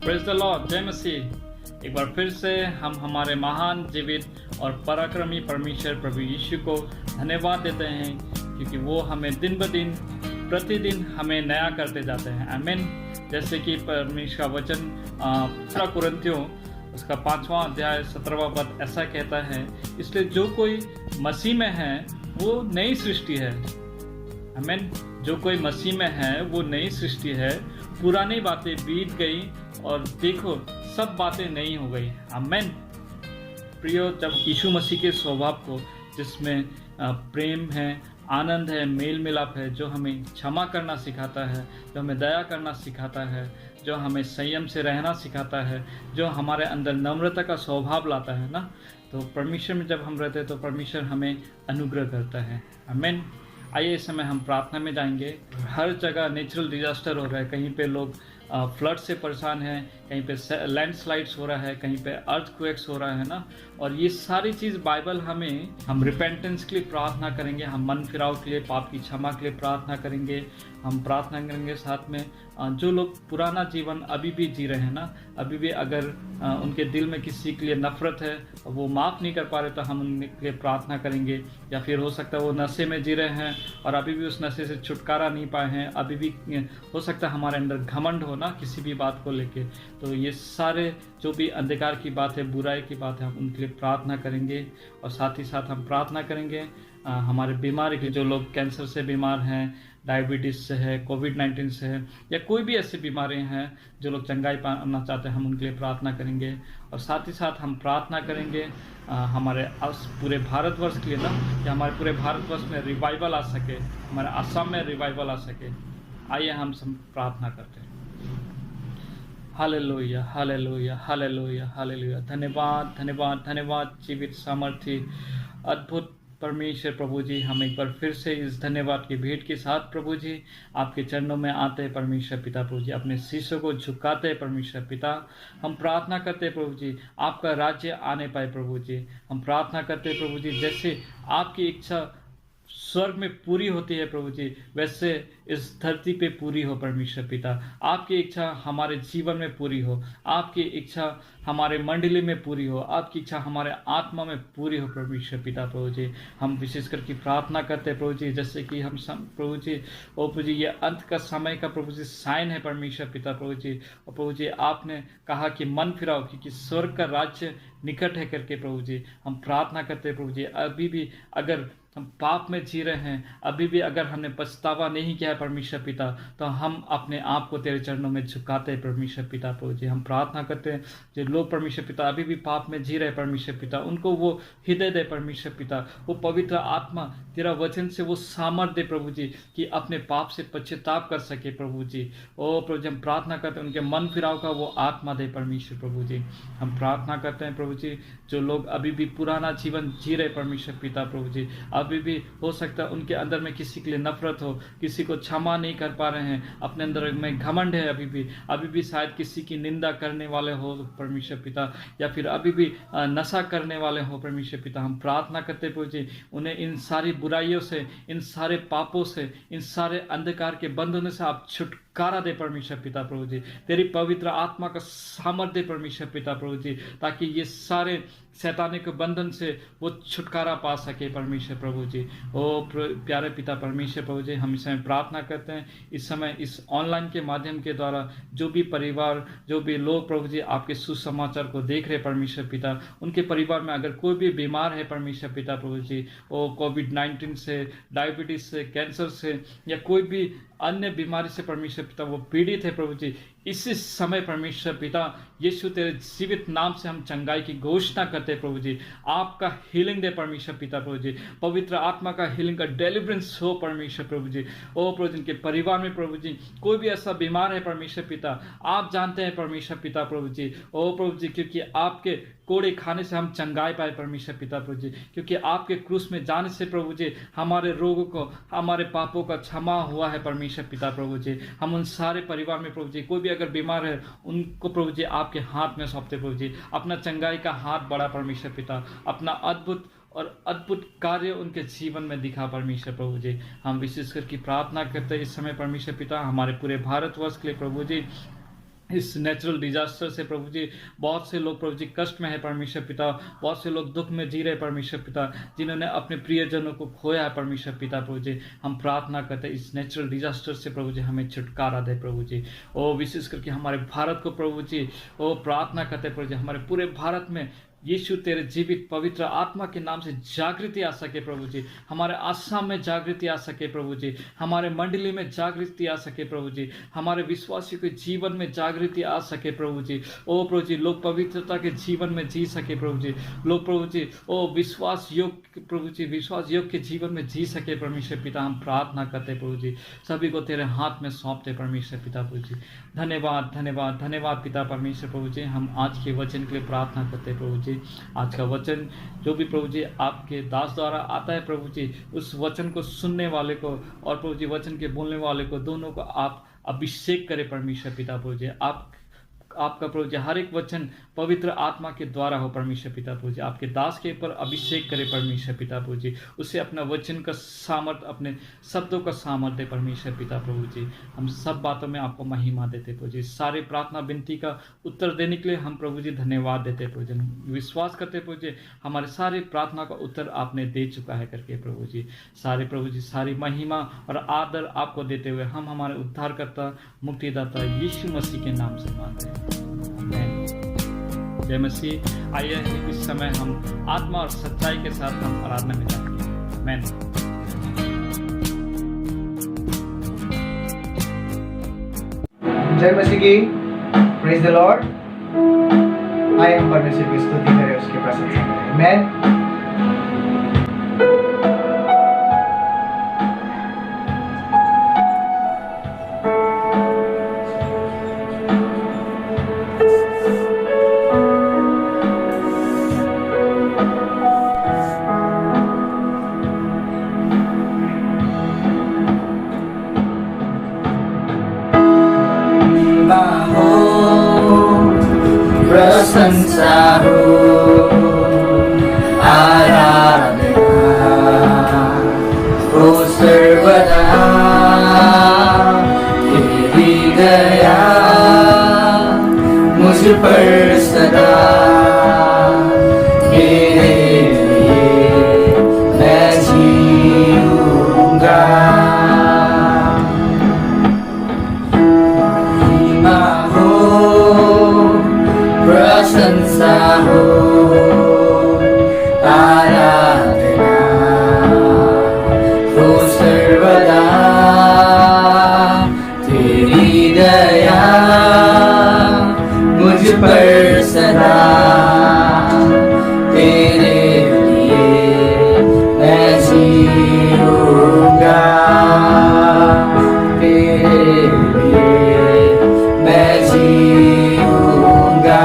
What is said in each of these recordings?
Praise the Lord, जय मसीह। एक बार फिर से हम हमारे महान, जीवित और पराक्रमी परमेश्वर प्रभु यीशु को धन्यवाद देते हैं, क्योंकि वो हमें दिन ब दिन प्रतिदिन हमें नया करते जाते हैं। आमीन। जैसे कि परमेश्वर का वचन 2 कुरिन्थियों उसका 5वां अध्याय 17वां पद ऐसा कहता है, इसलिए जो कोई मसीह में है वो नई सृष्टि है। आमीन। जो कोई मसीह में है वो नई सृष्टि है, पुरानी बातें बीत गई और देखो सब बातें नई हो गई। आमीन। प्रियो, जब यीशु मसीह के स्वभाव को, जिसमें प्रेम है, आनंद है, मेल मिलाप है, जो हमें क्षमा करना सिखाता है, जो हमें दया करना सिखाता है, जो हमें संयम से रहना सिखाता है, जो हमारे अंदर नम्रता का स्वभाव लाता है ना, तो परमेश्वर में जब हम रहते हैं तो परमेश्वर हमें अनुग्रह करता है। आमीन। आइए इस समय हम प्रार्थना में जाएंगे। हर जगह नेचुरल डिजास्टर हो रहा है, कहीं पे लोग फ्लड से परेशान हैं, कहीं पे लैंडस्लाइड्स हो रहा है, कहीं पे अर्थक्वेक्स हो रहा है ना। और ये सारी चीज़ बाइबल हम रिपेंटेंस के लिए प्रार्थना करेंगे, हम मन फिराव के लिए, पाप की क्षमा के लिए प्रार्थना करेंगे। हम प्रार्थना करेंगे साथ में जो लोग पुराना जीवन अभी भी जी रहे हैं ना, अभी भी अगर उनके दिल में किसी के लिए नफरत है, वो माफ़ नहीं कर पा रहे, तो हम उनके लिए प्रार्थना करेंगे। या फिर हो सकता है वो नशे में जी रहे हैं और अभी भी उस नशे से छुटकारा नहीं पाए हैं, अभी भी हो सकता है हमारे अंदर घमंड हो ना किसी भी बात को लेके। तो ये सारे जो भी अंधकार की बात है, बुराई की बात है, हम उनके लिए प्रार्थना करेंगे। और साथ ही साथ हम प्रार्थना करेंगे हमारे बीमारी के, जो लोग कैंसर से बीमार हैं, डायबिटीज़ से है, कोविड-19 से है, या कोई भी ऐसी बीमारियां हैं जो लोग चंगाई पाना चाहते हैं, हम उनके लिए प्रार्थना करेंगे। और साथ ही साथ हम प्रार्थना करेंगे हमारे पूरे भारतवर्ष के लिए ना, कि हमारे पूरे भारतवर्ष में रिवाइवल आ सके, हमारे असम में रिवाइवल आ सके। आइए हम सब प्रार्थना करते हैं। Hallelujah, hallelujah, hallelujah, hallelujah. धन्यवाद, धन्यवाद, धन्यवाद जीवित, सामर्थी, अद्भुत परमेश्वर प्रभु जी, हम एक बार फिर से इस धन्यवाद की भेंट के साथ प्रभु जी आपके चरणों में आते हैं परमेश्वर पिता। प्रभु जी अपने शीशों को झुकाते हैं परमेश्वर पिता। हम प्रार्थना करते हैं प्रभु जी आपका राज्य आने पाए प्रभु जी। हम प्रार्थना करते हैं प्रभु जी, जैसे आपकी इच्छा स्वर्ग में पूरी होती है प्रभु जी, वैसे इस धरती पे पूरी हो परमेश्वर पिता। आपकी इच्छा हमारे जीवन में पूरी हो, आपकी इच्छा हमारे मंडली में पूरी हो, आपकी इच्छा हमारे आत्मा में पूरी हो परमेश्वर पिता। प्रभु जी हम विशेष करके प्रार्थना करते हैं प्रभु जी, जैसे कि हम प्रभु जी ओ प्रभु जी ये अंत का समय का प्रभु जी साइन है परमेश्वर पिता प्रभु जी। और प्रभु जी आपने कहा कि मन फिराओ, क्योंकि स्वर्ग का राज्य निकट है करके प्रभु जी। हम प्रार्थना करते हैं प्रभु जी, अभी भी अगर हम पाप में जी रहे हैं, अभी भी अगर हमने पछतावा नहीं किया है परमेश्वर पिता, तो हम अपने आप को तेरे चरणों में झुकाते हैं परमेश्वर पिता प्रभु जी। हम प्रार्थना करते हैं जो लोग परमेश्वर पिता अभी भी पाप में जी रहे हैं परमेश्वर पिता, उनको वो हृदय दे परमेश्वर पिता, वो पवित्र आत्मा तेरा वचन से वो सामर्थ्य दे प्रभु जी, कि अपने पाप से पश्चाताप कर सके प्रभु जी। ओ प्रभु जी हम प्रार्थना करते हैं उनके मन फिराव का वो आत्मा दे परमेश्वर प्रभु जी। हम प्रार्थना करते हैं प्रभु जी जो लोग अभी भी पुराना जीवन जी रहे परमेश्वर पिता प्रभु जी, अभी भी हो सकता है उनके अंदर में किसी के लिए नफरत हो, किसी को क्षमा नहीं कर पा रहे हैं, अपने अंदर में घमंड है, अभी भी शायद किसी की निंदा करने वाले हो परमेश्वर पिता, या फिर अभी भी नशा करने वाले हो परमेश्वर पिता। हम प्रार्थना करते प्रभु जी उन्हें इन सारी बुराइयों से, इन सारे पापों से, इन सारे अंधकार के बंधनों से आप छुटकारा दे परमेश्वर पिता प्रभु जी। तेरी पवित्र आत्मा का सामर्थ्य दे परमेश्वर पिता प्रभु जी, ताकि ये सारे शैतानिक बंधन से वो छुटकारा पा सके परमेश्वर प्रभु जी। ओ प्यारे पिता परमेश्वर प्रभु जी हम इस समय प्रार्थना करते हैं, इस समय इस ऑनलाइन के माध्यम के द्वारा जो भी परिवार, जो भी लोग प्रभु जी आपके सुसमाचार को देख रहे परमेश्वर पिता, उनके परिवार में अगर कोई भी बीमार है परमेश्वर पिता प्रभु जी, वो कोविड-19 से, डायबिटीज से, कैंसर से, या कोई भी अन्य बीमारी से परमेश्वर पिता वो पीड़ित है प्रभु जी, इसी समय परमेश्वर पिता यीशु तेरे जीवित नाम से हम चंगाई की घोषणा करते हैं प्रभु जी। आपका हीलिंग दे परमेश्वर पिता प्रभु जी, पवित्र आत्मा का हीलिंग का डिलीवरेंस हो परमेश्वर प्रभु जी। ओ प्रभु जी इनके परिवार में प्रभु जी कोई भी ऐसा बीमार है परमेश्वर पिता, आप जानते हैं परमेश्वर पिता प्रभु जी। ओ प्रभु जी क्योंकि आपके कोड़े खाने से हम चंगाई पाए परमेश्वर पिता प्रभु जी, क्योंकि आपके क्रूस में जाने से प्रभु जी हमारे रोगों को, हमारे पापों का क्षमा हुआ है परमेश्वर पिता प्रभु जी। हम उन सारे परिवार में प्रभु जी कोई भी अगर बीमार है उनको प्रभु जी आपके हाथ में सौंपते प्रभु जी, अपना चंगाई का हाथ बढ़ा परमेश्वर पिता, अपना अद्भुत कार्य उनके जीवन में दिखा परमेश्वर प्रभु जी। हम विशेष करके प्रार्थना करते हैं इस समय परमेश्वर पिता हमारे पूरे भारतवर्ष के लिए प्रभु जी, इस नेचुरल डिजास्टर से प्रभु जी बहुत से लोग प्रभु जी कष्ट में है परमेश्वर पिता, बहुत से लोग दुख में जी रहे परमेश्वर पिता, जिन्होंने अपने प्रियजनों को खोया है परमेश्वर पिता। प्रभु जी हम प्रार्थना करते हैं इस नेचुरल डिजास्टर से प्रभु जी हमें छुटकारा दे प्रभु जी। ओ विशेष करके हमारे भारत को प्रभु जी ओ प्रार्थना करते प्रभु जी, हमारे पूरे भारत में यीशु तेरे जीवित पवित्र आत्मा के नाम से जागृति आ सके प्रभु जी, हमारे आसाम में जागृति आ सके प्रभु जी, हमारे मंडली में जागृति आ सके प्रभु जी, हमारे विश्वासियों के जीवन में जागृति आ सके प्रभु जी। ओ प्रभु जी लोग पवित्रता के जीवन में जी सके प्रभु जी, लोग प्रभु जी ओ विश्वास योग प्रभु जी विश्वास योग के जीवन में जी सके परमेश्वर पिता। हम प्रार्थना करते प्रभु जी, सभी को तेरे हाथ में सौंपते परमेश्वर पिता प्रभु जी। धन्यवाद धन्यवाद धन्यवाद पिता परमेश्वर प्रभु जी। हम आज के वचन के लिए प्रार्थना करते प्रभु जी, आज का वचन जो भी प्रभु जी आपके दास द्वारा आता है प्रभु जी, उस वचन को सुनने वाले को और प्रभु जी वचन के बोलने वाले को दोनों को आप अभिषेक करें परमेश्वर पिता प्रभु जी। आपका प्रभु जी हर एक वचन पवित्र आत्मा के द्वारा हो परमेश्वर पिता प्रभु जी, आपके दास के ऊपर अभिषेक करे परमेश्वर पिता प्रभु जी, उसे अपना वचन का सामर्थ्य अपने शब्दों का सामर्थ्य परमेश्वर पिता प्रभु जी। हम सब बातों में आपको महिमा देते प्रभु जी, सारे प्रार्थना विनती का उत्तर देने के लिए हम प्रभु जी धन्यवाद देते प्रभु जी। विश्वास करते प्रभु जी हमारे सारे प्रार्थना का उत्तर आपने दे चुका है करके प्रभु जी। सारे प्रभु जी सारी महिमा और आदर आपको देते हुए हम हमारे उद्धारकर्ता मुक्तिदाता यीशु मसीह के नाम से मांगते हैं, जय मसीह। आइए इस समय हम आत्मा और सच्चाई के साथ हम आराधना में जाते हैं। आमीन। जय मसीह की, प्रेज द लॉर्ड। आइए हम परमेश्वर की स्तुति करें, उसकी प्रशंसा करें। आमीन। प्रशंसा हो, आराधना हो सर्वदा, तेरी दया मुझ पर सदा, मेरे लिए मैं जीऊंगा। प्रशंसा हो, आराधना हो सर्वदा, तेरी दया मुझ पर सदा, तेरे लिए मैं जीऊंगा, तेरे लिए मैं जीऊंगा।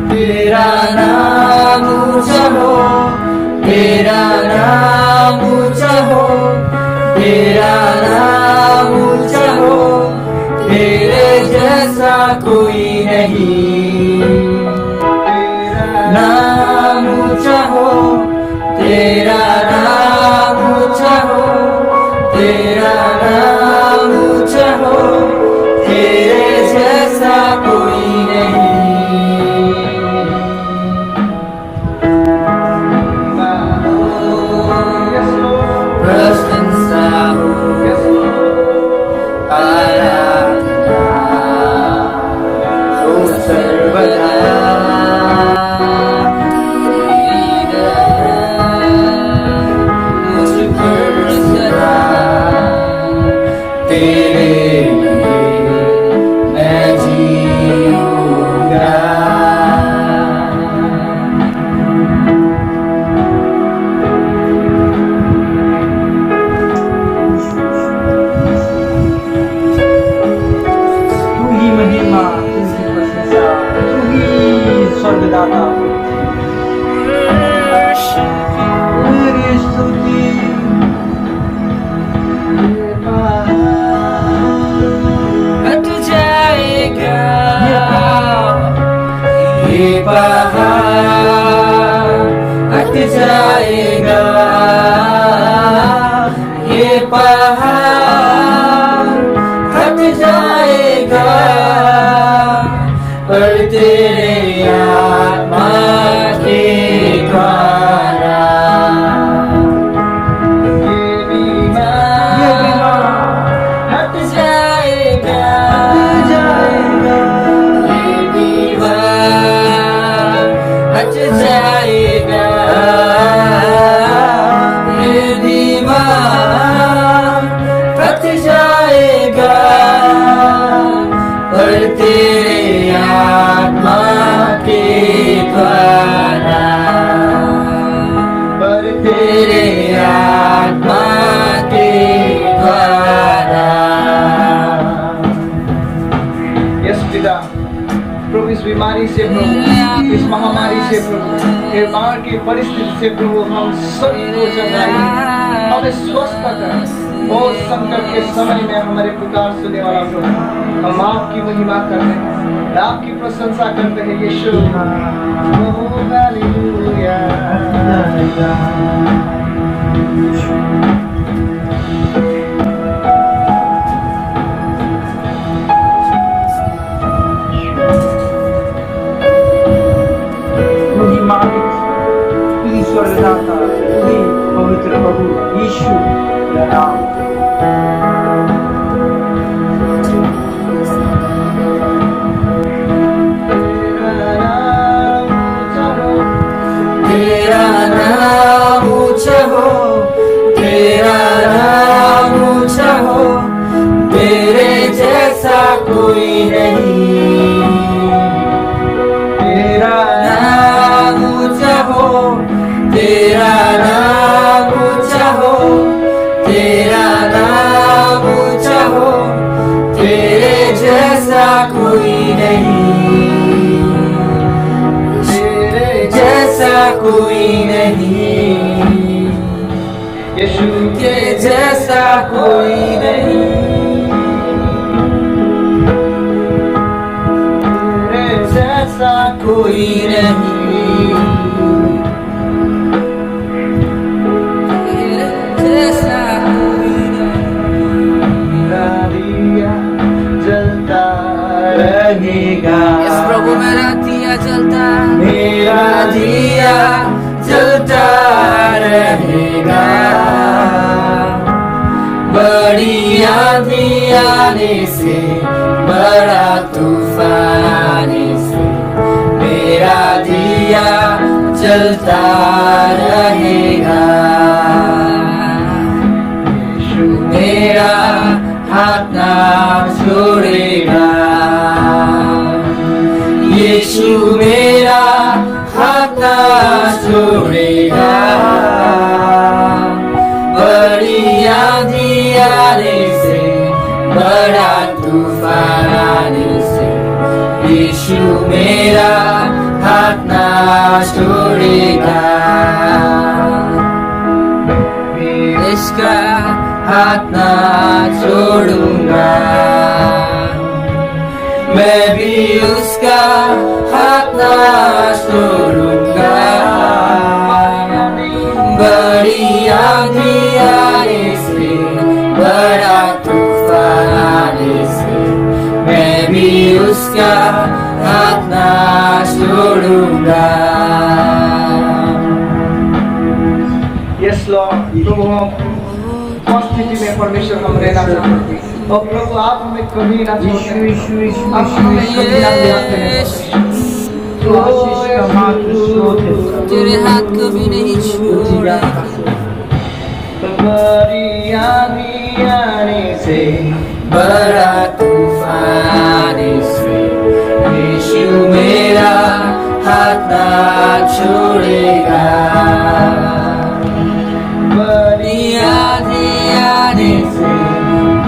तेरा नाम ऊंचा हो, तेरा नाम ऊंचा हो, तेरे जैसा कोई नहीं। तेरा नाम ऊंचा हो, तेरा नाम ऊंचा हो, तेरा नाम ऊंचा हो, तेरे जैसा कोई नहीं। प्रशंसा हो, आराधना हो सर्वदा, तेरी दया तेरे आत्मा के द्वारा ये बीमार हट जाएगा, ये बीमार हट जाएगा, ये बीमार हट जाएगा, पर तेरे आत्मा के द्वारा, पर तेरे आत्मा के द्वारा। यस पिता, प्रभु इस बीमारी से, प्रभु इस महामारी से, प्रभु ये बाढ़ की परिस्थिति से, प्रभु हम सभी को चंगाई, हमें स्वस्थ कर। बहुत संकट के समय में हमारे पुकार सुनने वाला प्रभु, हम आपकी महिमा करते हैं, आपकी प्रशंसा करते हैं यीशु। Oh hallelujah. मालिक ईश्वर दाता, पवित्र प्रभु यीशु का नाम। तेरा नाम ऊंचा हो, तेरा नाम ऊंचा हो, तेरे जैसा कोई नहीं। तेरा नाम ऊंचा हो, तेरा नाम ऊंचा हो, तेरा नाम ऊंचा हो, तेरे जैसा कोई नहीं, तेरे जैसा कोई नहीं, यीशु के जैसा कोई नहीं, तेरे जैसा कोई नहीं, तेरे जैसा कोई नहीं। दिया जलता रहेगा। यस प्रभु, मेरा दिया जलता, मेरा दिया जलता रहेगा, बड़ी आंधी आने से, बड़ा तूफान आने से, मेरा दिया जलता रहेगा। यीशु मेरा हाथ ना छोड़ेगा, यीशु मेरा हाथ ना छोड़ेगा, बड़ी आंधी आने से, बड़ा तूफान आने से, यीशु मेरा हाथ ना छोड़ेगा, इसका हाथ ना छोड़ूंगा, मैं भी उसका हाथ ना छोड़ूंगा, बड़ी आंधी आने से, बड़ा तूफान आने से, मैं भी उसका हाथ ना छोड़ूंगा। यस लॉर्ड, प्रभु हम स्थिति में परमेश्वर हम रहना चाहते हैं, और प्रभु आप हमें कभी ना छोड़ें, आप हमें कभी ना त्यागते हैं। तू आशीष का मात्र स्रोत है, तेरे हाथ कभी नहीं छोड़ेगा, बड़ी आंधी आने से, बड़ा तूफान आने से, यीशु मेरा हाथ ना छोड़ेगा, बड़ी आंधी आने से,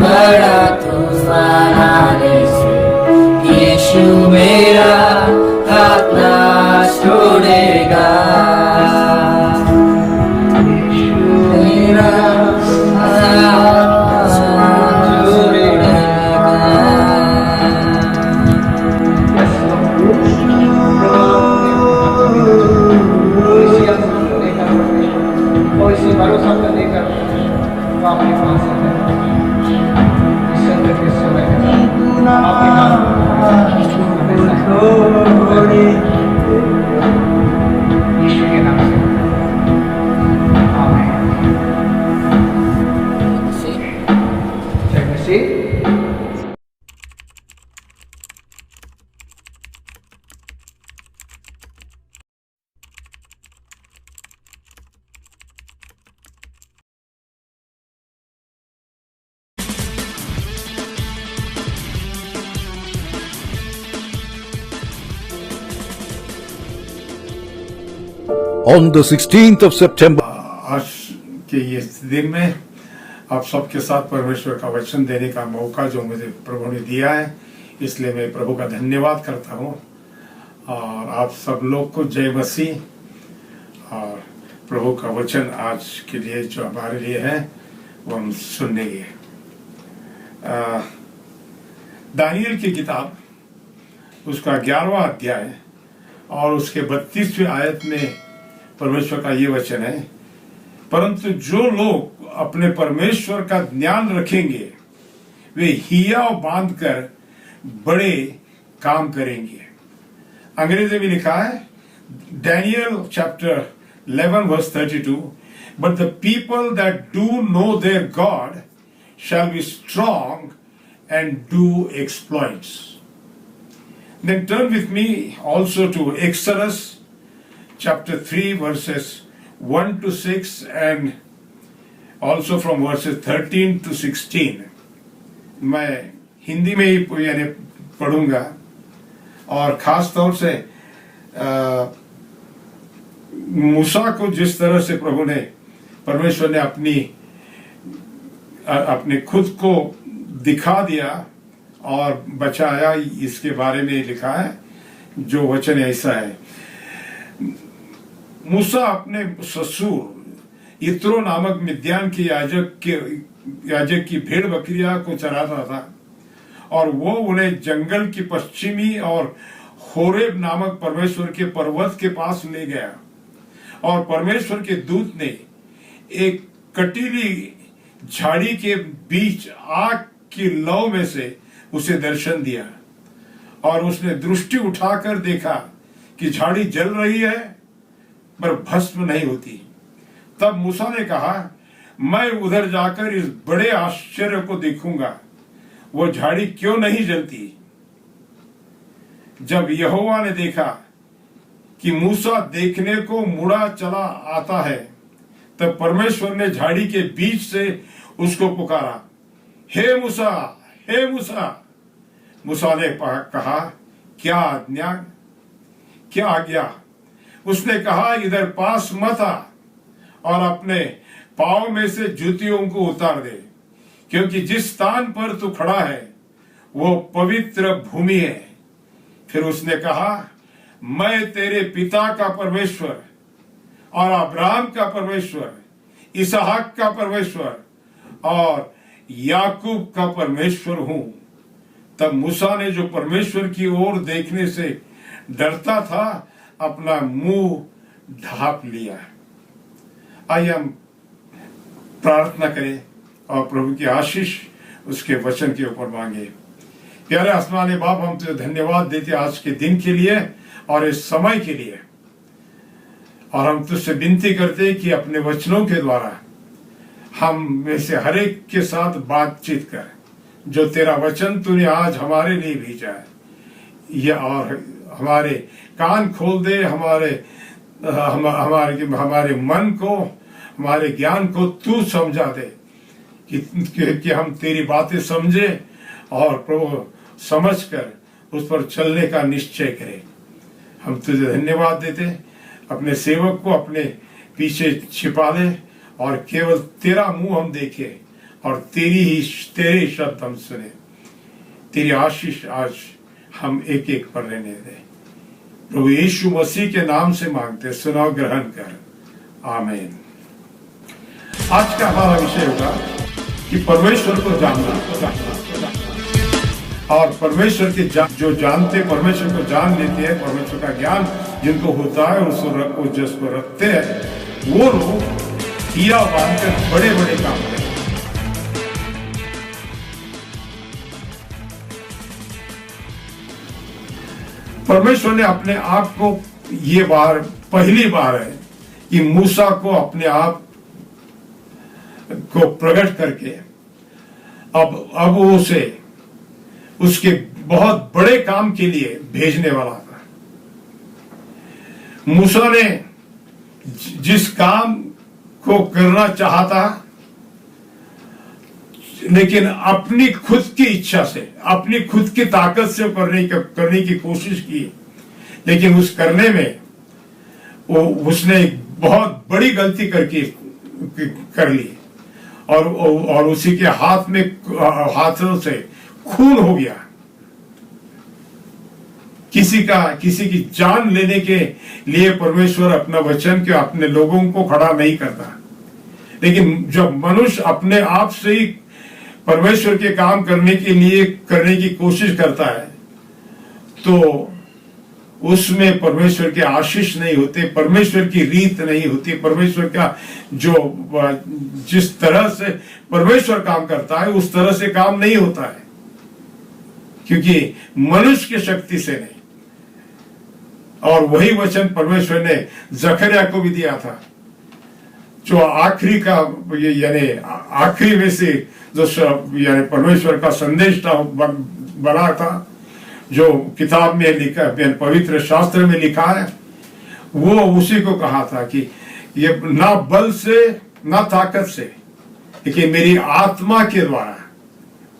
बड़ा तूफान आने से, यीशु मेरा हाथ ना छोड़ेगा, यीशु मेरा हाथ ना छोड़ेगा। इसी भरोसा पर लेकर आपके पास संकट के समय आपके नाम थोड़ी यीशु के नाम से आमीन। जय मसीह। On the 16th of September, आज के ये दिन में आप सबके साथ परमेश्वर का वचन देने का मौका जो मुझे प्रभु ने दिया है, इसलिए मैं प्रभु का धन्यवाद करता हूँ। और आप सब लोग को जय मसीह। और प्रभु का वचन आज के लिए जो हमारे लिए है वो हम सुनेंगे। दानियल की किताब उसका 11वां अध्याय और उसके 32वें आयत में परमेश्वर का ये वचन है, परंतु जो लोग अपने परमेश्वर का ध्यान रखेंगे वे हियाव बांधकर बड़े काम करेंगे। अंग्रेजी में लिखा है Daniel chapter 11 verse 32, but the people that do know their God shall be strong and do exploits. Then turn with me also to Exodus chapter 3 verses 1 to 6 and also from verses 13 to 16. मैं हिंदी में ही यानी पढ़ूंगा और खास तौर से मूसा को जिस तरह से प्रभु ने परमेश्वर ने अपने खुद को दिखा दिया और बचाया, इसके बारे में लिखा है। जो वचन ऐसा है, मूसा अपने ससुर यित्रो नामक मिद्यान के याजक की भेड़ बकरियां को चराता था और वो उन्हें जंगल की पश्चिमी और होरेब नामक परमेश्वर के पर्वत के पास ले गया और परमेश्वर के दूत ने एक कटीली झाड़ी के बीच आग की लौ में से उसे दर्शन दिया और उसने दृष्टि उठाकर देखा कि झाड़ी जल रही है पर भस्म नहीं होती। तब मूसा ने कहा, मैं उधर जाकर इस बड़े आश्चर्य को देखूंगा, वो झाड़ी क्यों नहीं जलती। जब यहोवा ने देखा कि मूसा देखने को मुड़ा चला आता है, तब परमेश्वर ने झाड़ी के बीच से उसको पुकारा, हे मूसा, हे मूसा। मूसा ने कहा, क्या आज्ञा, क्या आज्ञा। उसने कहा, इधर पास मत आ और अपने पांव में से जूतियों को उतार दे, क्योंकि जिस स्थान पर तू खड़ा है वो पवित्र भूमि है। फिर उसने कहा, मैं तेरे पिता का परमेश्वर और अब्राहम का परमेश्वर, इसहाक का परमेश्वर और याकूब का परमेश्वर हूं। तब मूसा ने जो परमेश्वर की ओर देखने से डरता था अपना मुंह ढांप लिया। आइए हम प्रार्थना करें और प्रभु की आशीष उसके वचन के ऊपर मांगे। प्यारे आसमानी बाप, हम तुझे धन्यवाद देते आज के दिन के लिए और इस समय के लिए, और हम तुझसे विनती करते कि अपने वचनों के द्वारा हम में से हर एक के साथ बातचीत कर। जो तेरा वचन तूने आज हमारे लिए भेजा है, ये और हमारे कान खोल दे, हमारे मन को, हमारे ज्ञान को तू समझा दे कि हम तेरी बातें समझे और प्रभु समझकर उस पर चलने का निश्चय करें। हम तुझे धन्यवाद देते, अपने सेवक को अपने पीछे छिपा ले और केवल तेरा मुंह हम देखें और तेरे शब्द हम सुने। तेरी आशीष आज हम एक एक पर रहने दे। प्रभु यीशु मसीह के नाम से मांगते, सुनो, ग्रहण कर, आमीन। आज का हमारा विषय होगा कि परमेश्वर को जानना। और परमेश्वर के जो जानते परमेश्वर को जान लेते हैं, परमेश्वर का ज्ञान जिनको होता है उसको जिसको रखते हैं, वो लोग हिया बांधकर बड़े बड़े काम करते हैं। परमेश्वर ने अपने आप को, ये बार पहली बार है कि मूसा को अपने आप को प्रकट करके अब वो उसे उसके बहुत बड़े काम के लिए भेजने वाला था। मूसा ने जिस काम को करना चाहता, लेकिन अपनी खुद की इच्छा से, अपनी खुद की ताकत से करने की कोशिश की, लेकिन उस करने में उसने एक बहुत बड़ी गलती कर ली और उसी के हाथों से खून हो गया। किसी की जान लेने के लिए परमेश्वर अपना वचन के अपने लोगों को खड़ा नहीं करता, लेकिन जब मनुष्य अपने आप से ही परमेश्वर के काम करने की कोशिश करता है, तो उसमें परमेश्वर के आशीष नहीं होते, परमेश्वर की रीत नहीं होती, परमेश्वर का जिस तरह से परमेश्वर काम करता है उस तरह से काम नहीं होता है, क्योंकि मनुष्य की शक्ति से नहीं। और वही वचन परमेश्वर ने जकरिया को भी दिया था, जो आखिरी का यानी आखिरी में से जो यानी परमेश्वर का संदेश था बना था, जो किताब में लिखा, पवित्र शास्त्र में लिखा है, वो उसी को कहा था कि ये ना बल से ना ताकत से, लेकिन मेरी आत्मा के द्वारा,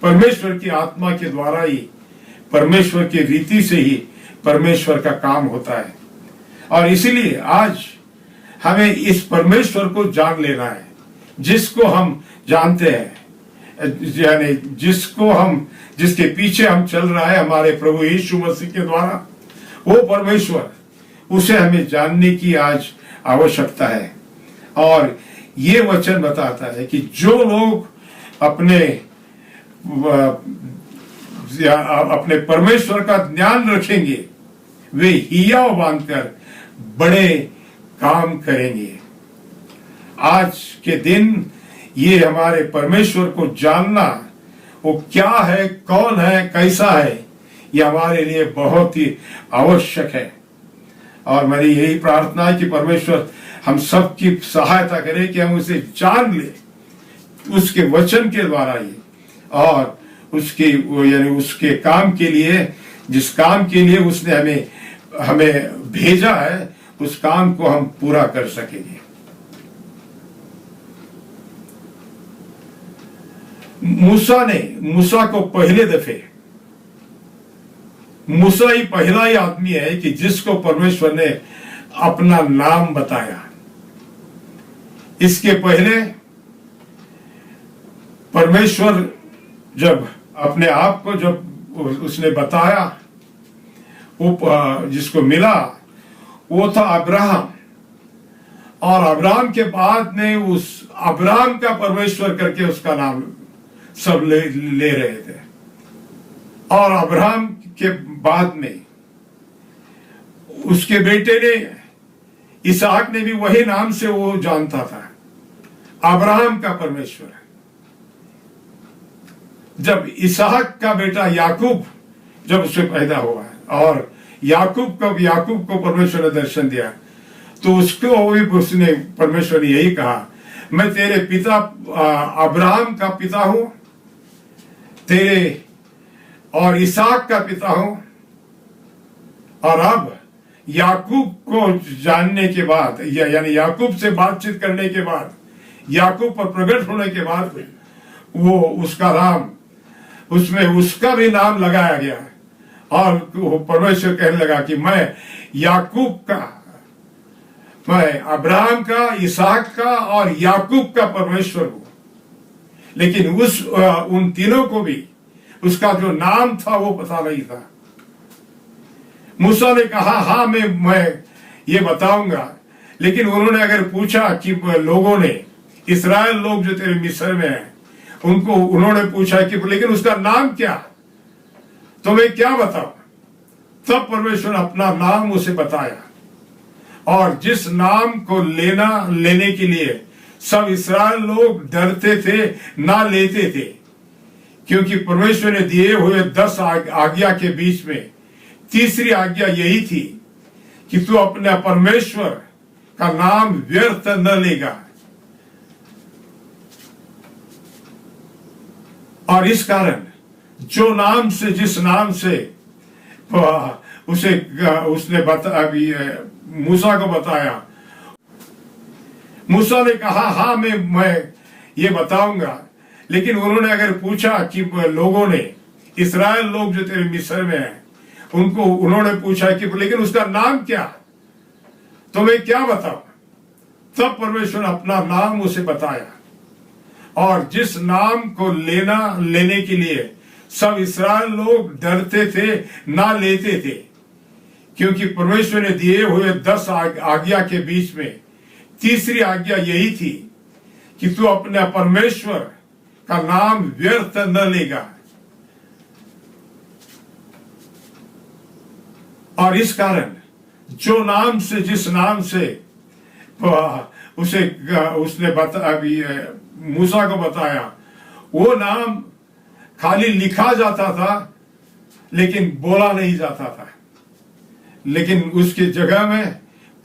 परमेश्वर की आत्मा के द्वारा ही, परमेश्वर की रीति से ही परमेश्वर का काम होता है। और इसीलिए आज हमें इस परमेश्वर को जान लेना है, जिसको हम जानते हैं, यानी जिसके पीछे हम चल रहा है, हमारे प्रभु यीशु मसीह के द्वारा, वो परमेश्वर, उसे हमें जानने की आज आवश्यकता है। और ये वचन बताता है कि जो लोग अपने परमेश्वर का ध्यान रखेंगे, वे हियाव बांधकर बड़े काम करेंगे। आज के दिन ये हमारे परमेश्वर को जानना, वो क्या है, कौन है, कैसा है, ये हमारे लिए बहुत ही आवश्यक है। और मेरी यही प्रार्थना है कि परमेश्वर हम सबकी सहायता करे कि हम उसे जान ले, उसके वचन के द्वारा ही, और उसके काम के लिए, जिस काम के लिए उसने हमें भेजा है, उस काम को हम पूरा कर सकेंगे। मूसा को पहले दफे, मूसा ही पहला ही आदमी है कि जिसको परमेश्वर ने अपना नाम बताया। इसके पहले परमेश्वर जब अपने आप को जब उसने बताया, वो जिसको मिला वो था अब्राहम, और अब्राहम के बाद में उस अब्राहम का परमेश्वर करके उसका नाम सब ले रहे थे। और अब्राहम के बाद में उसके बेटे ने, इसहाक ने भी वही नाम से वो जानता था, अब्राहम का परमेश्वर। जब इसहाक का बेटा याकूब जब उससे पैदा हुआ और याकूब को परमेश्वर ने दर्शन दिया, तो उसको भी उसने परमेश्वर ने यही कहा, मैं तेरे पिता अब्राहम का पिता हूं, तेरे और इसहाक का पिता हूं। और अब याकूब को जानने के बाद, यानी याकूब से बातचीत करने के बाद, याकूब पर प्रकट होने के बाद, वो उसका नाम, उसमें उसका भी नाम लगाया गया। और परमेश्वर कहने लगा कि मैं याकूब का, मैं अब्राहम का, इसहाक का और याकूब का परमेश्वर हूं। लेकिन उन तीनों को भी उसका जो नाम था वो पता नहीं था। मूसा ने कहा हाँ मैं ये बताऊंगा, लेकिन उन्होंने अगर पूछा कि लोगों ने, इस्राएल लोग जो तेरे मिस्र में हैं, उन्होंने पूछा कि लेकिन उसका नाम क्या, तो मैं क्या बताऊं? तब परमेश्वर अपना नाम उसे बताया। और जिस नाम को लेने के लिए सब इस्राएल लोग डरते थे, ना लेते थे, क्योंकि परमेश्वर ने दिए हुए 10 आज्ञा के बीच में तीसरी आज्ञा यही थी कि तू अपने परमेश्वर का नाम व्यर्थ न लेगा। और इस कारण जो नाम से, जिस नाम से उसने अभी मूसा को बताया, मूसा ने कहा हाँ मैं ये बताऊंगा, लेकिन उन्होंने अगर पूछा कि लोगों ने, इस्राएल लोग जो तेरे मिस्र में हैं, उनको उन्होंने पूछा कि लेकिन उसका नाम क्या, तो मैं क्या बताऊं? तब परमेश्वर अपना नाम उसे बताया। और जिस नाम को लेने के लिए सब इस्राएल लोग डरते थे, ना लेते थे, क्योंकि परमेश्वर ने दिए हुए 10 आज्ञा के बीच में तीसरी आज्ञा यही थी कि तू अपने परमेश्वर का नाम व्यर्थ न लेगा। और इस कारण जो नाम से, जिस नाम से उसने अभी मूसा को बताया, वो नाम खाली लिखा जाता था लेकिन बोला नहीं जाता था। लेकिन उसकी जगह में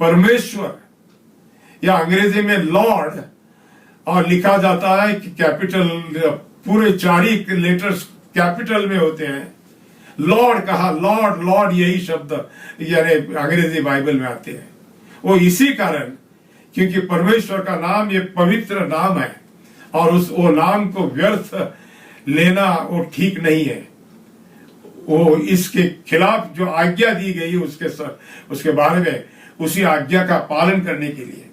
परमेश्वर, या अंग्रेजी में लॉर्ड, और लिखा जाता है कि कैपिटल, पूरे 4 लेटर्स कैपिटल में होते हैं। लॉर्ड कहा, लॉर्ड लॉर्ड यही शब्द यानी अंग्रेजी बाइबल में आते हैं। वो इसी कारण, क्योंकि परमेश्वर का नाम ये पवित्र नाम है, और वो नाम को व्यर्थ लेना वो ठीक नहीं है। वो इसके खिलाफ जो आज्ञा दी गई उसके बारे में, उसी आज्ञा का पालन करने के लिए।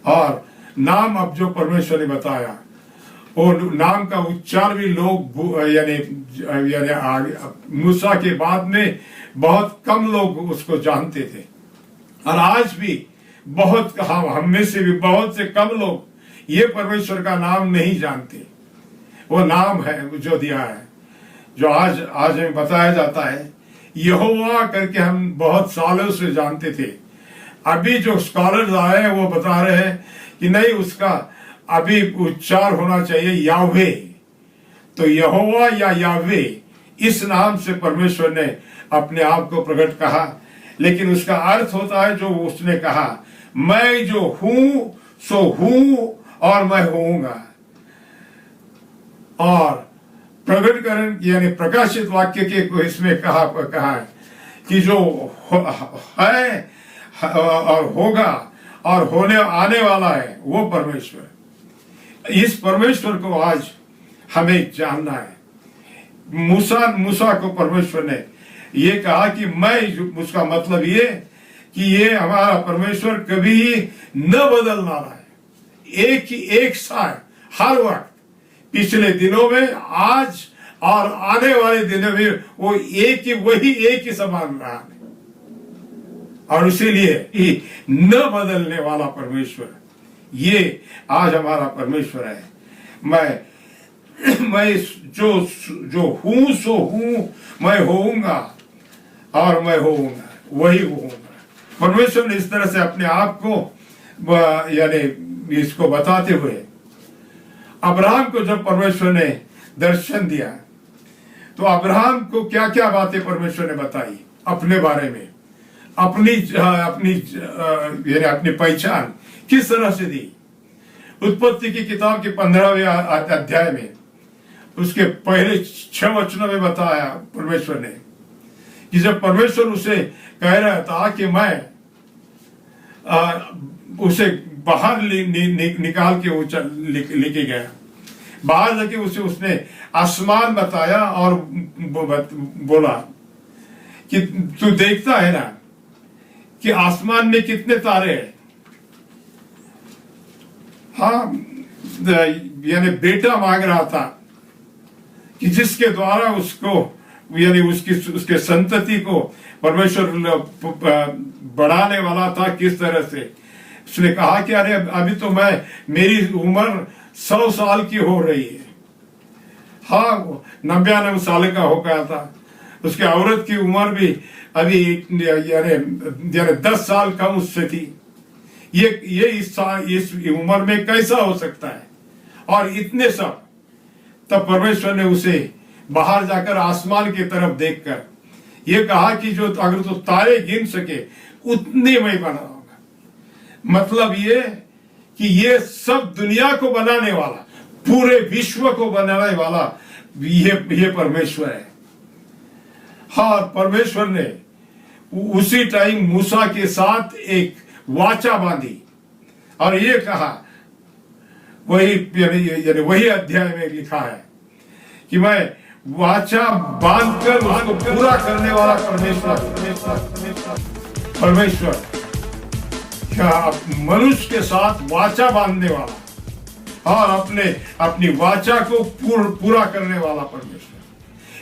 और नाम अब जो परमेश्वर ने बताया, वो नाम का उच्चार भी लोग यानी मूसा के बाद में बहुत कम लोग उसको जानते थे। और आज भी बहुत, हम में से भी बहुत से कम लोग ये परमेश्वर का नाम नहीं जानते। वो नाम है जो दिया है, जो आज हमें बताया जाता है, यहोवा करके हम बहुत सालों से जानते थे। अभी जो स्कॉलर्स आए हैं वो बता रहे हैं कि नहीं, उसका अभी उच्चार होना चाहिए यावे। तो यहोवा या यावे, इस नाम से परमेश्वर ने अपने आप को प्रकट कहा, लेकिन उसका अर्थ होता है जो उसने कहा, मैं जो हूं सो हूं और मैं होऊंगा। और प्रकटीकरण यानी प्रकाशित वाक्य के इसमें कहा है कि जो है और होगा और होने आने वाला है वो परमेश्वर। इस परमेश्वर को आज हमें जानना है। मूसा को परमेश्वर ने ये कहा कि मैं, उसका मतलब ये कि ये हमारा परमेश्वर कभी न बदलने वाला है, एक साथ हर वक्त, पिछले दिनों में, आज और आने वाले दिनों में वो वही एक ही समान रहा है। और इसीलिए न बदलने वाला परमेश्वर, ये आज हमारा परमेश्वर है। मैं जो हूं सो हूं, मैं होऊंगा और मैं होऊंगा, वही होऊंगा। परमेश्वर ने इस तरह से अपने आप को यानी इसको बताते हुए अब्राहम को जब परमेश्वर ने दर्शन दिया, तो अब्राहम को क्या क्या बातें परमेश्वर ने बताई अपने बारे में, अपनी पहचान किस तरह से दी। उत्पत्ति की किताब के 15वें अध्याय में उसके पहले 6 वचनों में बताया परमेश्वर ने कि जब परमेश्वर उसे कह रहा था कि मैं उसे बाहर निकाल के वो लेके गया, बाहर जाके उसने आसमान बताया और बोला कि तू देखता है ना कि आसमान में कितने तारे हैं। हाँ, यानी बेटा मांग रहा था कि जिसके द्वारा उसको यानी उसके संतति को परमेश्वर बढ़ाने वाला था। किस तरह से उसने कहा कि अरे अभी तो मेरी उम्र 100 साल की हो रही है। हाँ, 99 साल का हो गया था। उसके औरत की उम्र भी अभी यानी 10 साल कम उससे थी। ये इस उम्र में कैसा हो सकता है? और इतने सब, तब परमेश्वर ने उसे बाहर जाकर आसमान की तरफ देखकर ये कहा कि जो अगर तो तारे गिन सके उतने मैं बनाऊंगा। मतलब ये कि ये सब दुनिया को बनाने वाला, पूरे विश्व को बनाने वाला ये परमेश्वर है। हाँ, परमेश्वर ने उसी टाइम मूसा के साथ एक वाचा बांधी और ये कहा, वही अध्याय में लिखा है कि मैं वाचा बांधकर उसको पूरा करने वाला परमेश्वर क्या मनुष्य के साथ वाचा बांधने वाला और अपनी वाचा को पूरा करने वाला परमेश्वर।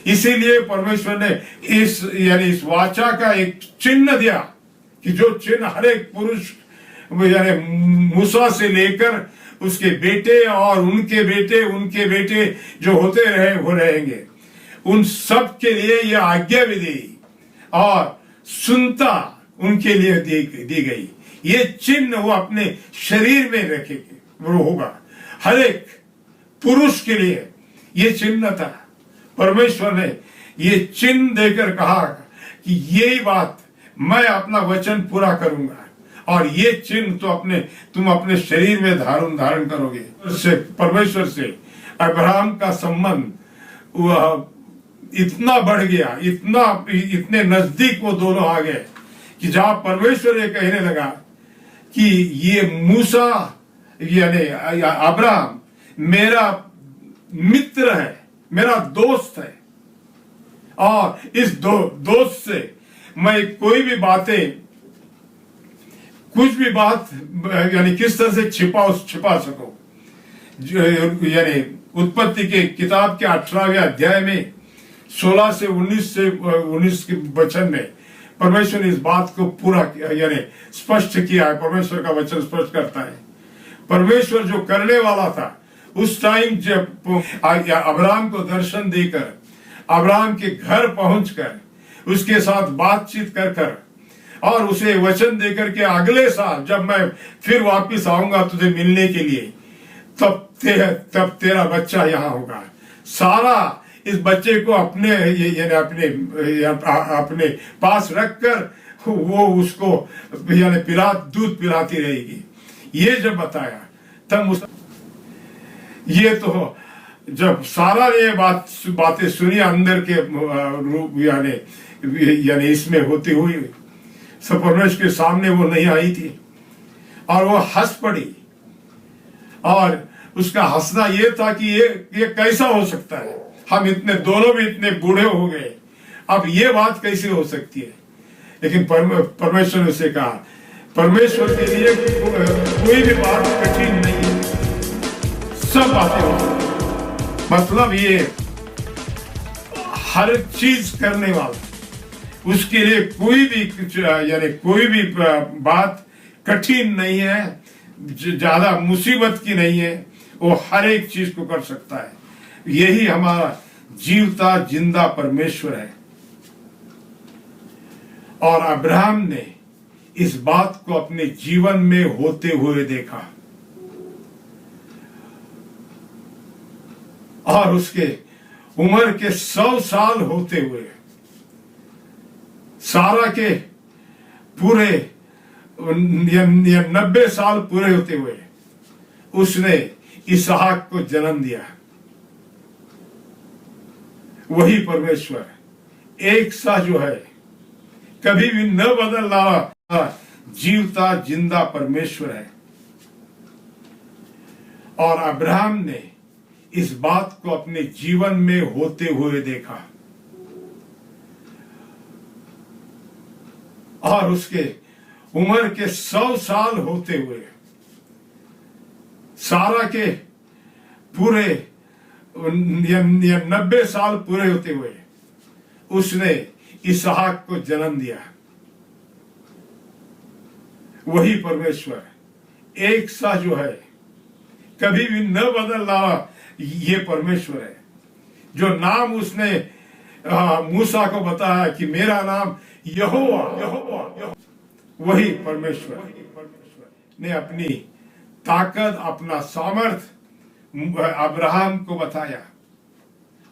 इसीलिए परमेश्वर ने इस वाचा का एक चिन्ह दिया कि जो चिन्ह हर एक पुरुष मूसा से लेकर उसके बेटे और उनके बेटे जो होते रहे वो रहेंगे, उन सब के लिए यह आज्ञा भी दी और सुनता उनके लिए दी गई। ये चिन्ह वो अपने शरीर में रखेंगे, वो होगा हर एक पुरुष के लिए ये चिन्ह था। परमेश्वर ने ये चिन्ह देकर कहा कि यही बात मैं अपना वचन पूरा करूंगा और ये चिन्ह तो तुम अपने शरीर में धारण करोगे। परमेश्वर से अब्राहम का संबंध वह इतना बढ़ गया, इतने नजदीक वो दोनों आ गए कि जहां परमेश्वर ये कहने लगा कि ये मूसा यानी अब्राहम मेरा मित्र है, मेरा दोस्त है और इस दोस्त से मैं कोई भी कुछ भी बात यानी किस तरह से छिपा सको। यानी उत्पत्ति के किताब के 18वें अध्याय में 16 से 19 के वचन में परमेश्वर ने इस बात को पूरा यानी स्पष्ट किया है। परमेश्वर का वचन स्पष्ट करता है, परमेश्वर जो करने वाला था उस टाइम जब अब्राहम को दर्शन देकर अब्राहम के घर पहुंचकर उसके साथ बातचीत कर और उसे वचन देकर के अगले साल जब मैं फिर वापस आऊंगा तुझे मिलने के लिए, तब तेरा बच्चा यहाँ होगा। सारा इस बच्चे को अपने पास रखकर वो उसको दूध पिलाती रहेगी। ये जब बताया तब ये तो जब सारा ये बातें सुनी अंदर के रूप यानी इसमें होती हुई सब परमेश्वर के सामने वो नहीं आई थी और वो हंस पड़ी और उसका हंसना ये था कि ये कैसा हो सकता है, हम दोनों भी इतने बूढ़े हो गए, अब ये बात कैसे हो सकती है। लेकिन परमेश्वर ने उसे कहा, परमेश्वर के लिए कोई भी बात कठिन नहीं है, सब बातें हो सकती है। मतलब ये हर चीज करने वाला, उसके लिए कोई भी बात कठिन नहीं है, ज्यादा मुसीबत की नहीं है, वो हर एक चीज को कर सकता है। यही हमारा जीवता जिंदा परमेश्वर है। और अब्राहम ने इस बात को अपने जीवन में होते हुए देखा और उसके उम्र के 100 साल होते हुए सारा के पूरे 90 साल पूरे होते हुए उसने इसहाक को जन्म दिया। वही परमेश्वर एक सा जो है, कभी भी न बदलना जीवता जिंदा परमेश्वर है। और अब्राहम ने इस बात को अपने जीवन में होते हुए देखा और उसके उम्र के 100 साल होते हुए सारा के पूरे 90 साल पूरे होते हुए उसने इसहाक को जन्म दिया। वही परमेश्वर एक सा जो है, कभी भी न बदलना ये परमेश्वर है। जो नाम उसने मूसा को बताया कि मेरा नाम यहोवा, वही परमेश्वर ने अपनी ताकत, अपना सामर्थ अब्राहम को बताया।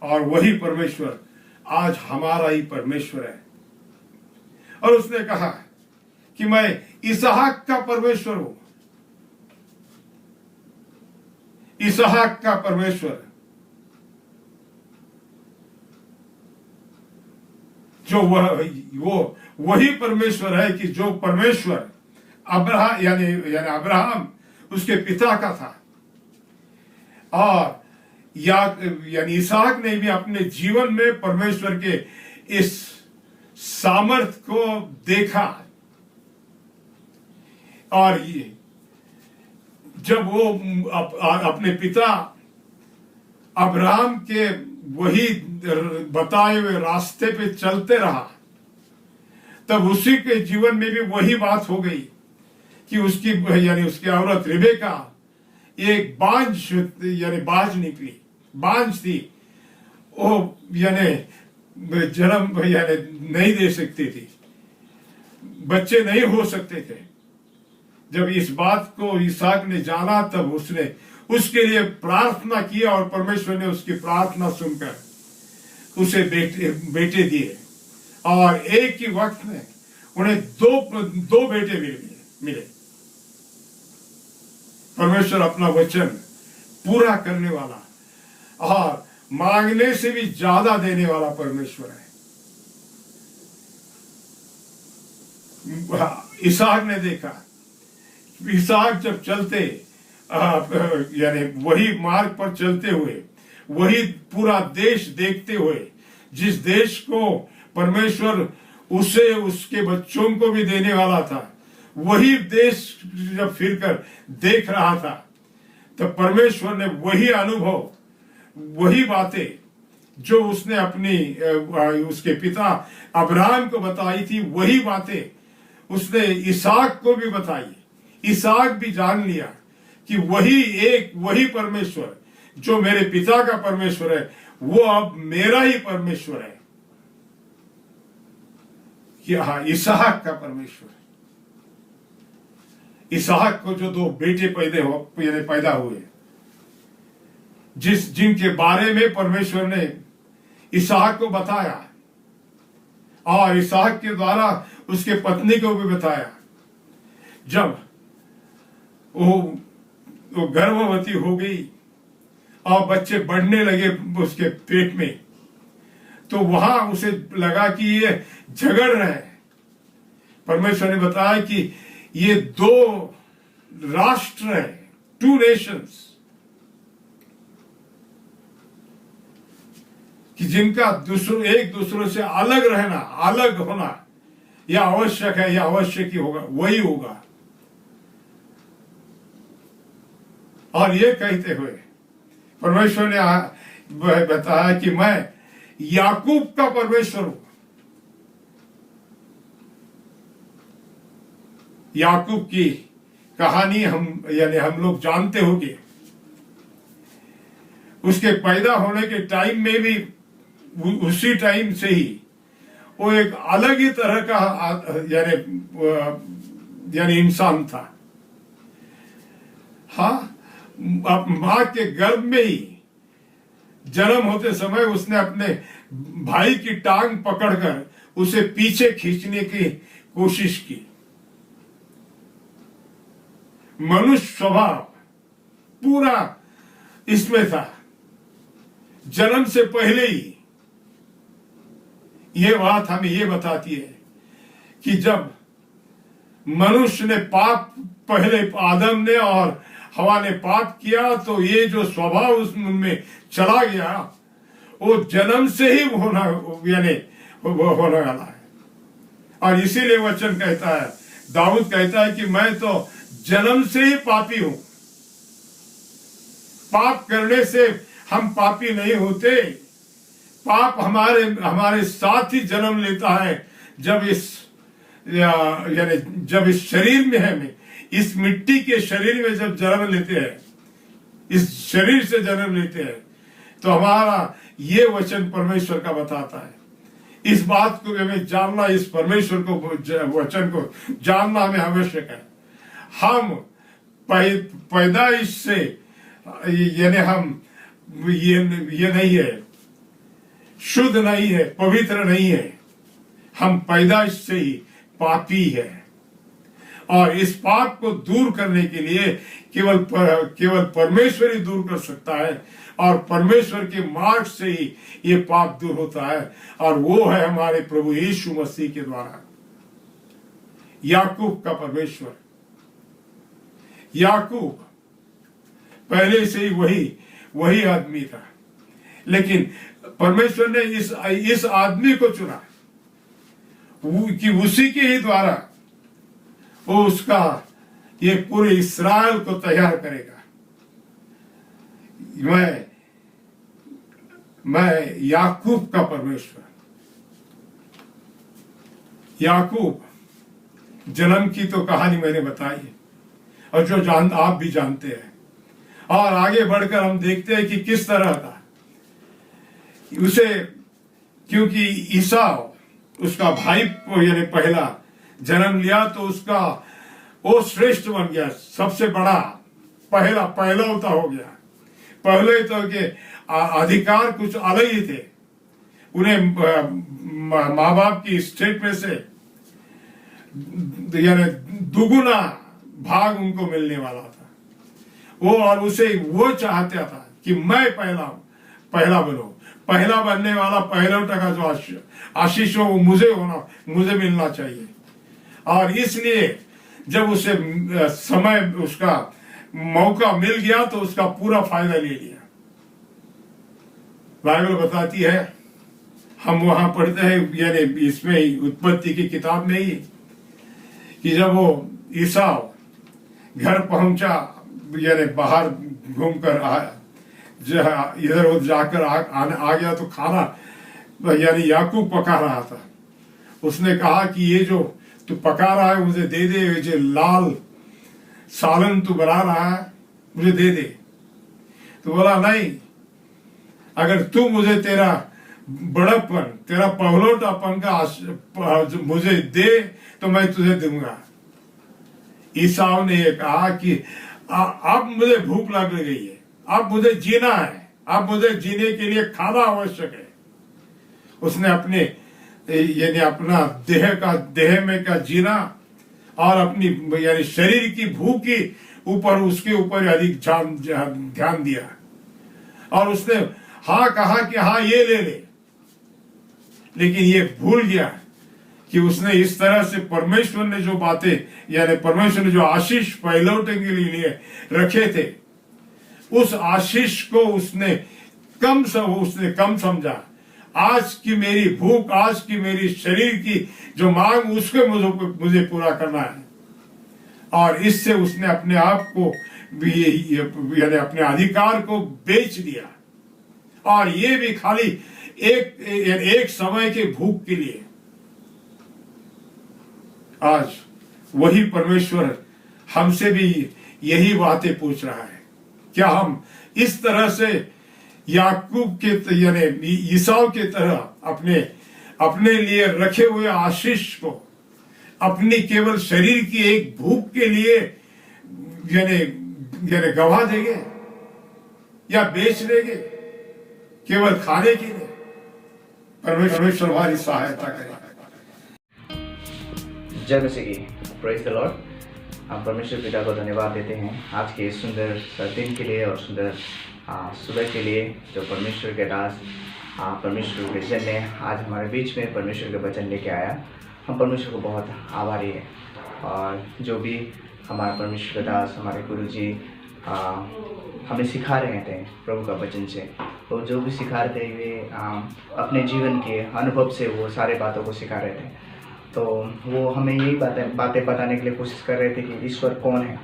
और वही परमेश्वर आज हमारा ही परमेश्वर है। और उसने कहा कि मैं इसहाक का परमेश्वर हूं, इसहाक का परमेश्वर, जो वही परमेश्वर है कि जो परमेश्वर अब्राहम यानी अब्राहम उसके पिता का था, और यानी इसहाक ने भी अपने जीवन में परमेश्वर के इस सामर्थ को देखा। और ये जब वो अपने पिता अब्राहम के वही बताए हुए रास्ते पे चलते रहा, तब उसी के जीवन में भी वही बात हो गई कि उसकी यानी उसकी औरत रिबेका एक बांझ निकली, बांझ थी, वो जन्म नहीं दे सकती थी, बच्चे नहीं हो सकते थे। जब इस बात को इसहाक ने जाना तब उसने उसके लिए प्रार्थना किया और परमेश्वर ने उसकी प्रार्थना सुनकर उसे बेटे दिए, और एक ही वक्त में उन्हें दो बेटे मिले। परमेश्वर अपना वचन पूरा करने वाला और मांगने से भी ज्यादा देने वाला परमेश्वर है। इसहाक ने देखा, इसहाक जब चलते यानी वही मार्ग पर चलते हुए, वही पूरा देश देखते हुए, जिस देश को परमेश्वर उसे उसके बच्चों को भी देने वाला था, वही देश जब फिरकर देख रहा था, तब परमेश्वर ने वही अनुभव, वही बातें जो उसने अपनी उसके पिता अब्राहम को बताई थी, वही बातें उसने इसहाक को भी बताई। इसहाक भी जान लिया कि वही परमेश्वर जो मेरे पिता का परमेश्वर है, वो अब मेरा ही परमेश्वर है। कि हाँ, इसहाक का परमेश्वर। इसहाक को जो दो बेटे पैदा हुए, जिनके बारे में परमेश्वर ने इसहाक को बताया और इसहाक के द्वारा उसके पत्नी को भी बताया। जब वो गर्भवती हो गई और बच्चे बढ़ने लगे उसके पेट में, तो वहां उसे लगा कि ये झगड़ रहे हैं। परमेश्वर ने बताया कि ये दो राष्ट्र हैं, 2 नेशंस, कि जिनका एक दूसरे से अलग रहना, अलग होना यह आवश्यक है, यह आवश्यक ही होगा, वही होगा। और ये कहते हुए परमेश्वर ने बताया कि मैं याकूब का परमेश्वर हूं। याकूब की कहानी हम लोग जानते होंगे। उसके पैदा होने के टाइम में भी उसी टाइम से ही वो एक अलग ही तरह का यानी इंसान था। हाँ, मां के गर्भ में ही जन्म होते समय उसने अपने भाई की टांग पकड़कर उसे पीछे खींचने की कोशिश की। मनुष्य स्वभाव पूरा इसमें था, जन्म से पहले ही। यह बात हमें यह बताती है कि जब मनुष्य ने पाप, पहले आदम ने और हवा ने पाप किया, तो ये जो स्वभाव उसमें चला गया, वो जन्म से ही होना वाला है। और इसीलिए वचन कहता है, दाऊद कहता है कि मैं तो जन्म से ही पापी हूं। पाप करने से हम पापी नहीं होते, पाप हमारे साथ ही जन्म लेता है। जब इस शरीर में है, इस मिट्टी के शरीर में जब जन्म लेते हैं, इस शरीर से जन्म लेते हैं, तो हमारा ये वचन परमेश्वर का बताता है। इस बात को हमें जानना, इस परमेश्वर को वचन को जानना हमें आवश्यक है। हम पैदाइश से यानी हम ये नहीं है, शुद्ध नहीं है, पवित्र नहीं है। हम पैदाइश से ही पापी है, और इस पाप को दूर करने के लिए केवल परमेश्वर ही दूर कर सकता है, और परमेश्वर के मार्ग से ही ये पाप दूर होता है, और वो है हमारे प्रभु यीशु मसीह के द्वारा। याकूब का परमेश्वर, याकूब पहले से ही वही आदमी था, लेकिन परमेश्वर ने इस आदमी को चुना कि उसी के ही द्वारा वो उसका ये पूरे इस्राएल को तैयार करेगा। मैं याकूब का परमेश्वर, याकूब जन्म की तो कहानी मैंने बताई है, और जो आप भी जानते हैं, और आगे बढ़कर हम देखते हैं कि किस तरह था उसे, क्योंकि ईसाव उसका भाई यानी पहला जन्म लिया, तो उसका वो श्रेष्ठ बन गया, सबसे बड़ा पहलौता हो गया। पहले तो के अधिकार कुछ अलग ही थे, उन्हें माँ बाप की स्टेट में से यानी दुगुना भाग उनको मिलने वाला था वो, और उसे वो चाहता था कि मैं पहला बनूं, पहला बनने वाला पहलौटा का जो आशीष हो वो मुझे मिलना चाहिए। और इसलिए जब उसे समय उसका मौका मिल गया तो उसका पूरा फायदा ले लिया। बाइबल बताती है, हम वहां पढ़ते हैं यानी इसमें उत्पत्ति की किताब में ही, कि जब वो ईसाव घर पहुंचा, यानी बाहर घूमकर आया, इधर उधर जाकर आ गया, तो खाना यानी याकूब पका रहा था। उसने कहा कि ये जो तू पका रहा है मुझे दे दे, ये जो लाल सालन तू बना रहा है मुझे दे दे। तो बोला नहीं, अगर तू मुझे तेरा बड़प्पन, तेरा पहलौटापन का मुझे दे तो मैं तुझे दूंगा। ईसाव ने ये कहा कि अब मुझे भूख लग गई है, अब मुझे जीना है, अब मुझे जीने के लिए खाना आवश्यक है। उसने अपने यानी अपना देह में का जीना और अपनी यानी शरीर की भूख की ऊपर उसके ऊपर अधिक ध्यान दिया, और उसने हाँ कहा कि हाँ ये ले ले, लेकिन ये भूल गया कि उसने इस तरह से परमेश्वर ने जो बातें यानी परमेश्वर ने जो आशीष पहलौटे के लिए रखे थे, उस आशीष को उसने कम समझा। आज की मेरी भूख, आज की मेरी शरीर की जो मांग, उसके मुझे पूरा करना है, और इससे उसने अपने आप को यानी अपने अधिकार को बेच दिया, और ये भी खाली एक समय के भूख के लिए। आज वही परमेश्वर हमसे भी यही बातें पूछ रहा है, क्या हम इस तरह से याकूब के यानी ईसाव के तरह अपने लिए रखे हुए आशीष को अपनी केवल शरीर की एक भूख के लिए यानी गवा देंगे या बेच देंगे केवल खाने के लिए? परमेश्वर हमारी सहायता करे। जय मसीह की, प्रेज द लॉर्ड। हम परमेश्वर पिता को धन्यवाद देते हैं आज के सुंदर दिन के लिए और सुंदर सुबह के लिए, जो परमेश्वर के दास परमेश्वर के वचन ने आज हमारे बीच में परमेश्वर के वचन लेके आया। हम परमेश्वर को बहुत आभारी है, और जो भी हमारे परमेश्वर के दास हमारे गुरु जी हमें सिखा रहे थे प्रभु का वचन से, तो जो भी सिखा रहे थे वे अपने जीवन के अनुभव से वो सारे बातों को सिखा रहे थे। तो वो हमें यही बातें बताने के लिए कोशिश कर रहे थे कि ईश्वर कौन है,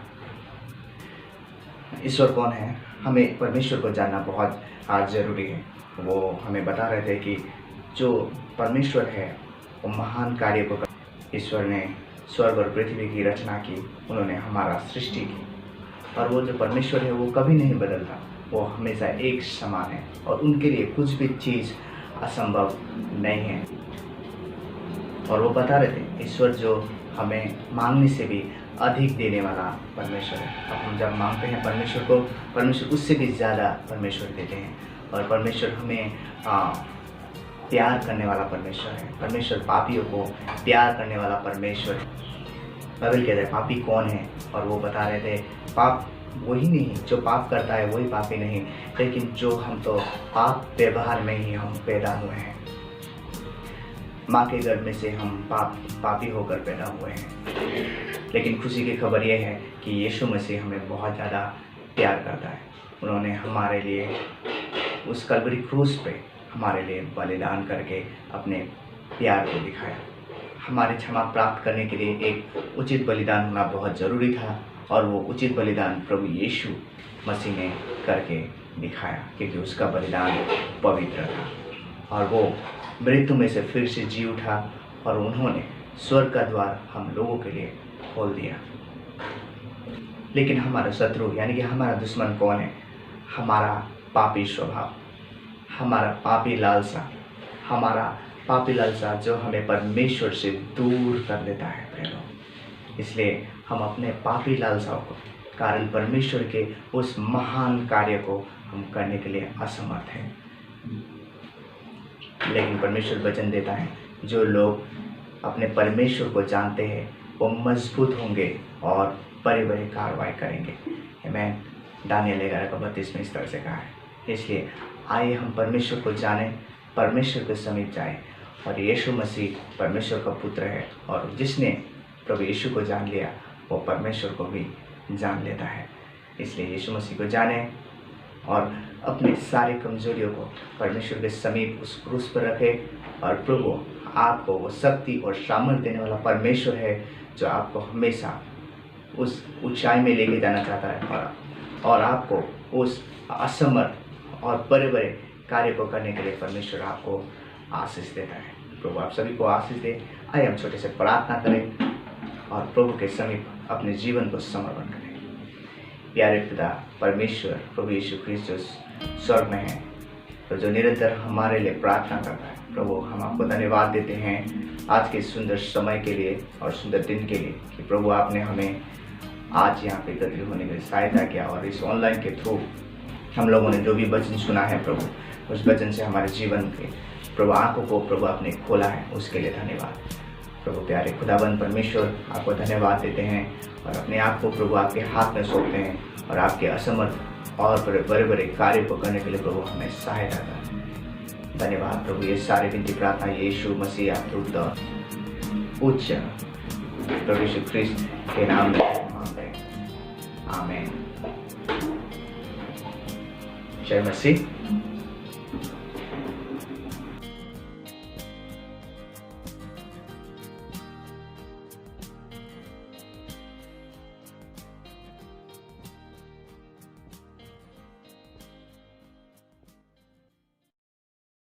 ईश्वर कौन है। हमें परमेश्वर को जानना बहुत आज ज़रूरी है। वो हमें बता रहे थे कि जो परमेश्वर है वो महान कार्य को ईश्वर ने स्वर्ग और पृथ्वी की रचना की, उन्होंने हमारा सृष्टि की, और वो जो परमेश्वर है वो कभी नहीं बदलता, वो हमेशा एक समान है, और उनके लिए कुछ भी चीज़ असंभव नहीं है। और वो बता रहे थे ईश्वर जो हमें मांगने से भी अधिक देने वाला परमेश्वर है। अब हम जब मांगते हैं परमेश्वर को, परमेश्वर उससे भी ज़्यादा परमेश्वर देते हैं, और परमेश्वर हमें प्यार करने वाला परमेश्वर है। परमेश्वर पापियों को प्यार करने वाला परमेश्वर है। बाइबल कहते हैं पापी कौन है, और वो बता रहे थे पाप वही नहीं जो पाप करता है वही पापी नहीं, लेकिन जो हम तो पाप व्यवहार में ही हम पैदा हुए हैं। माँ के गर्भ में से हम पापी होकर पैदा हुए हैं। लेकिन खुशी की खबर यह है कि यीशु मसीह हमें बहुत ज़्यादा प्यार करता है। उन्होंने हमारे लिए उस कलवरी क्रूस पे हमारे लिए बलिदान करके अपने प्यार को दिखाया। हमारी क्षमा प्राप्त करने के लिए एक उचित बलिदान होना बहुत ज़रूरी था, और वो उचित बलिदान प्रभु यीशु मसीह ने करके दिखाया, क्योंकि उसका बलिदान पवित्र था और वो मृत्यु में से फिर से जी उठा, और उन्होंने स्वर्ग का द्वार हम लोगों के लिए खोल दिया। लेकिन हमारा शत्रु यानी कि हमारा दुश्मन कौन है? हमारा पापी स्वभाव, हमारा पापी लालसा जो हमें परमेश्वर से दूर कर देता है प्रेम। इसलिए हम अपने पापी लालसाओं को कारण परमेश्वर के उस महान कार्य को हम करने के लिए असमर्थ हैं। लेकिन परमेश्वर वचन देता है जो लोग अपने परमेश्वर को जानते हैं वो मजबूत होंगे और बड़े बड़े कार्रवाई करेंगे। आमीन। दानियल 11:32 में इस तरह से कहा है। इसलिए आइए हम परमेश्वर को जानें, परमेश्वर के समीप जाएं, और यीशु मसीह परमेश्वर का पुत्र है, और जिसने प्रभु यीशु को जान लिया वो परमेश्वर को भी जान लेता है। इसलिए यीशु मसीह को जानें और अपनी सारी कमजोरियों को परमेश्वर के समीप उस क्रूस पर रखें, और प्रभु आपको वो शक्ति और सामर्थ्य देने वाला परमेश्वर है जो आपको हमेशा उस ऊंचाई में लेके जाना चाहता है, और आपको उस असमर्थ और बड़े बड़े कार्य को करने के लिए परमेश्वर आपको आशीष देता है। प्रभु आप सभी को आशीष दे। आइए हम छोटे से प्रार्थना करें और प्रभु के समीप अपने जीवन को समर्पण करें। प्यारे पिता परमेश्वर प्रभु यीशु ख्रीस्त जो स्वर्ग में है, तो जो निरंतर हमारे लिए प्रार्थना करता है, प्रभु हम आपको धन्यवाद देते हैं आज के सुंदर समय के लिए और सुंदर दिन के लिए कि प्रभु आपने हमें आज यहाँ पे एकत्रित होने के लिए सहायता किया, और इस ऑनलाइन के थ्रू हम लोगों ने जो भी वचन सुना है प्रभु उस वचन से हमारे जीवन के प्रभु आंखों को प्रभु आपने खोला है, उसके लिए धन्यवाद। प्रभु प्यारे खुदाबंद परमेश्वर आपको धन्यवाद देते हैं और अपने आप को प्रभु आपके हाथ में सौंपते हैं, और आपके असमर्थ और बड़े बड़े कार्य को करने के लिए प्रभु हमें सहायता करें। धन्यवाद प्रभु। ये सारे विनती प्रार्थना यीशु मसीह अद्भुत उच्च प्रभु यीशु ख्रीस्त के नाम में मांगते हैं। आमीन। जय मसीह।